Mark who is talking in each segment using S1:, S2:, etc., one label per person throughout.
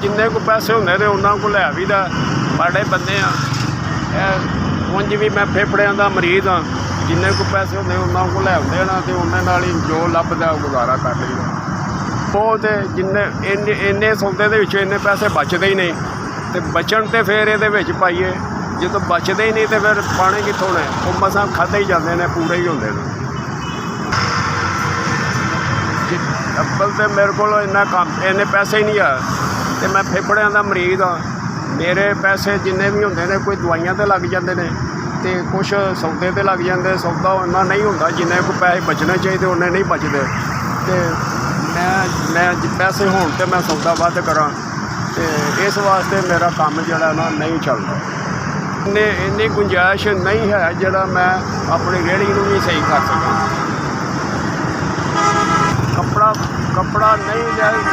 S1: जिन्ने को पैसे होंगे तो उन्होंने को लै भी दा माड़े बंदे उंज भी मैं फेफड़ियां का मरीज हाँ जिन्ने को पैसे होंगे उन्होंने को लै आते ना तो उन्होंने ही जो लभदा गुजारा कर लईदा बहुत जिन्ने इन्ने सौदे दे विच इन्ने पैसे बचते ही नहीं तो बचन तो फिर ये पाइए जो बचते ही नहीं तो फिर पाने कितों ने वो मसा खाते ही जाते हैं पूरे ही होंगे अब्बल तो मेरे को इन्ना काम इन्ने पैसे ही नहीं आ तो मैं फेफड़ियां का मरीज हाँ मेरे पैसे जिन्ने भी होंगे ने कोई दवाइयां तो लग जाते हैं तो कुछ सौदे तो लग जाते सौदा उन्ना नहीं होंदा जिन्ने को पैसे बचने चाहिए उन्ने नहीं बचते तो मैं पैसे होने तो मैं सौदा वध करा तो इस वास्ते मेरा काम जोड़ा ना नहीं चलता इन्नी गुंजाइश नहीं है जोड़ा मैं अपनी रेहड़ी को भी सही कर सका कपड़ा नहीं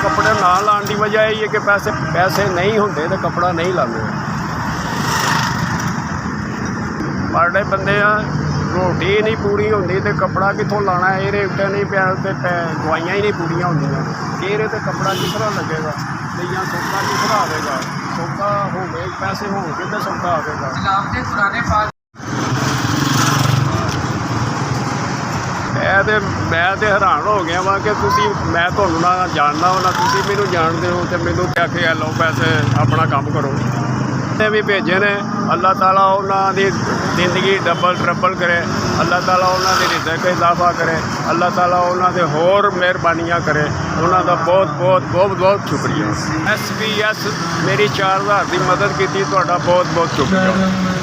S1: कपड़े ना लाने की वजह यही है कि पैसे नहीं होंगे तो कपड़ा नहीं लाते बड़े बंदे रोटी नहीं पूरी होती तो कपड़ा कितों लाना ये उत्ते नहीं पिया तो दवाइयां ही नहीं पूरियां होंदियां ये तो कपड़ा किस तरह लगेगा तो या सौदा किस तरह आएगा सौदा हो गए पैसे होंगे तो सौदा आएगा मैं तो हैरान हो गया वा कि मैं तुहानू ना जानना हो ना तुसीं मैनू जानते हो तो मैनू क्या कि लो पैसे अपना काम करो भी भेजे ने अल्लाह ताला उन्होंने जिंदगी डबल ट्रबल करे अल्लाह ताला उन्होंने रिज़्क़ इजाफा करे अल्लाह ताला उन्होंने होर मेहरबानियाँ करे उन्होंने बहुत बहुत बहुत बहुत शुक्रिया SBS मेरी 4000 की मदद की बहुत बहुत शुक्रिया।